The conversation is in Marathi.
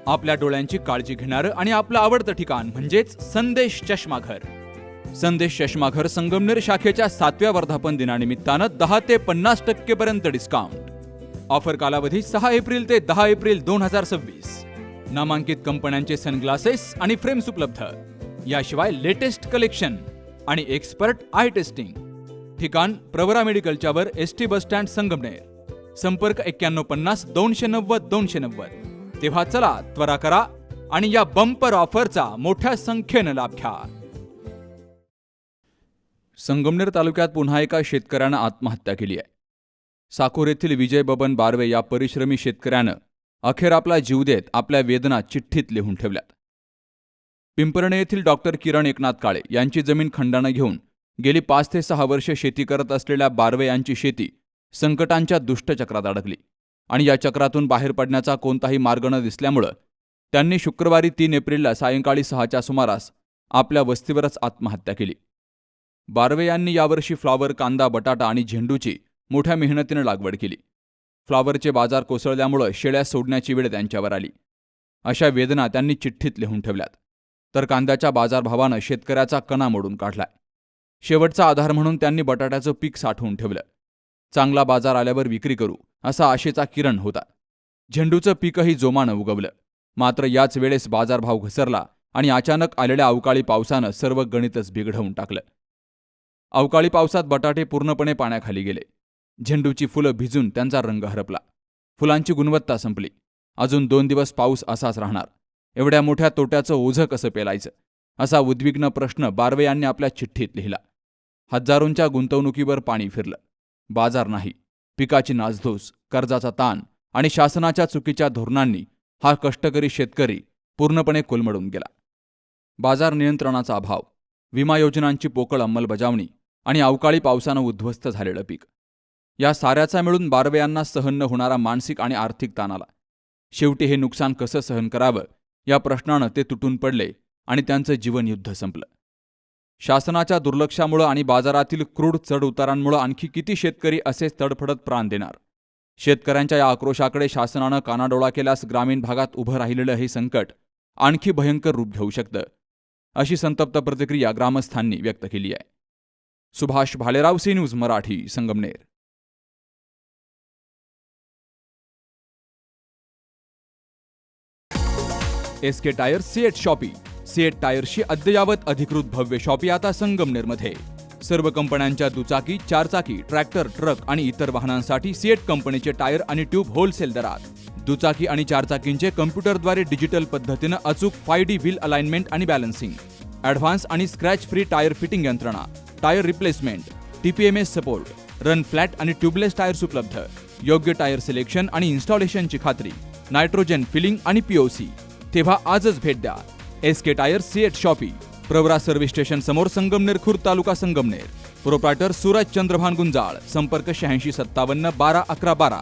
आपल्या डोळ्यांची काळजी घेणारं आणि आपलं आवडतं ठिकाण म्हणजेच संदेश चष्माघर. संदेश चष्माघर संगमनेर शाखेच्या 7व्या वर्धापन दिनानिमित्तानं 10 ते 50% पर्यंत डिस्काउंट. ऑफर कालावधी 6 एप्रिल ते 10 एप्रिल 2026. नामांकित कंपन्यांचे सनग्लासेस आणि फ्रेम्स उपलब्ध. याशिवाय लेटेस्ट कलेक्शन आणि एक्सपर्ट आय टेस्टिंग. ठिकाण प्रवरा मेडिकलच्या वर एसटी बस स्टँड संगमनेर. संपर्क 9150 290 290. तेव्हा चला त्वरा करा आणि या बंपर ऑफरचा मोठ्या संख्येनं लाभ घ्या. संगमनेर तालुक्यात पुन्हा एका शेतकऱ्यानं आत्महत्या केली आहे. साकोर येथील विजय बबन बारवे या परिश्रमी शेतकऱ्यानं अखेर आपला जीव देत आपल्या वेदना चिठ्ठीत लिहून ठेवल्यात. पिंपरणे येथील डॉक्टर किरण एकनाथ काळे यांची जमीन खंडानं घेऊन गेली 5 ते 6 वर्षे शेती करत असलेल्या बारवे यांची शेती संकटांच्या दुष्टचक्रात अडकली आणि या चक्रातून बाहेर पडण्याचा कोणताही मार्ग न दिसल्यामुळं त्यांनी शुक्रवारी 3 एप्रिलला सायंकाळी 6च्या सुमारास आपल्या वस्तीवरच आत्महत्या केली. बारवे यांनी यावर्षी फ्लॉवर, कांदा, बटाटा आणि झेंडूची मोठ्या मेहनतीनं लागवड केली. फ्लॉवरचे बाजार कोसळल्यामुळं शेळ्या सोडण्याची वेळ त्यांच्यावर आली. अशा वेदना त्यांनी चिठ्ठीत लिहून ठेवल्यात. तर कांद्याच्या बाजारभावानं शेतकऱ्याचा कणा मोडून काढलाय. शेवटचा आधार म्हणून त्यांनी बटाट्याचं पीक साठवून ठेवलं. चांगला बाजार आल्यावर विक्री करू असा आशेचा किरण होता. झेंडूचं पीकही जोमानं उगवलं. मात्र याच वेळेस बाजारभाव घसरला आणि अचानक आलेल्या अवकाळी पावसानं सर्व गणितच बिघडवून टाकलं. अवकाळी पावसात बटाटे पूर्णपणे पाण्याखाली गेले. झेंडूची फुलं भिजून त्यांचा रंग हरपला. फुलांची गुणवत्ता संपली. अजून 2 दिवस पाऊस असाच राहणार. एवढ्या मोठ्या तोट्याचं ओझं कसं पेलायचं असा उद्विग्न प्रश्न बारवे यांनी आपल्या चिठ्ठीत लिहिला. हजारोंच्या गुंतवणुकीवर पाणी फिरलं. बाजार नाही, पिकाची नासधूस, कर्जाचा ताण आणि शासनाच्या चुकीच्या धोरणांनी हा कष्टकरी शेतकरी पूर्णपणे कोलमडून गेला. बाजार नियंत्रणाचा अभाव, विमा योजनांची पोकळ अंमलबजावणी आणि अवकाळी पावसानं उद्ध्वस्त झालेलं पीक, या साऱ्याचा मिळून बारवे यांना सहन न होणारा मानसिक आणि आर्थिक ताण आला. शेवटी हे नुकसान कसं सहन करावं या प्रश्नानं ते तुटून पडले आणि त्यांचं जीवनयुद्ध संपलं. शासनाच्या दुर्लक्षामुळं आणि बाजारातील क्रूड चढउतारांमुळं आणखी किती शेतकरी असेच तडफडत प्राण देणार. शेतकऱ्यांच्या या आक्रोशाकडे शासनानं कानाडोळा केल्यास ग्रामीण भागात उभं राहिलेलं हे संकट आणखी भयंकर रूप घेऊ शकतं, अशी संतप्त प्रतिक्रिया ग्रामस्थांनी व्यक्त केली आहे. Subhash Bhalerao, C news Marathi, Sangamner. SK tyre CEAT shoppe. CEAT टायर्सची अद्ययावत अधिकृत भव्य शॉपी आता संगमनेरमध्ये. सर्व कंपन्यांच्या दुचाकी, 4चाकी, ट्रॅक्टर, ट्रक आणि इतर वाहनांसाठी सीएट कंपनीचे टायर आणि ट्यूब होलसेल दरात. दुचाकी आणि 4चाकींचे कम्प्युटरद्वारे डिजिटल पद्धतीनं अचूक 5D व्हील अलाइनमेंट आणि बॅलन्सिंग, ॲडव्हान्स आणि स्क्रॅच फ्री टायर फिटिंग यंत्रणा, tyre replacement, TPMS support, run flat आणि ट्यूबलेस टायर्स उपलब्ध. योग्य टायर सिलेक्शन आणि इन्स्टॉलेशनची खात्री, नायट्रोजन फिलिंग आणि POC. तेव्हा आजच भेट द्या. SK tyre CEAT shoppe, Pravara service station समोर, संगमनेर खुर्द, तालुका संगमनेर. प्रोप्रायटर सूरज चंद्रभान गुंजाळ. संपर्क 8657 12 11 12.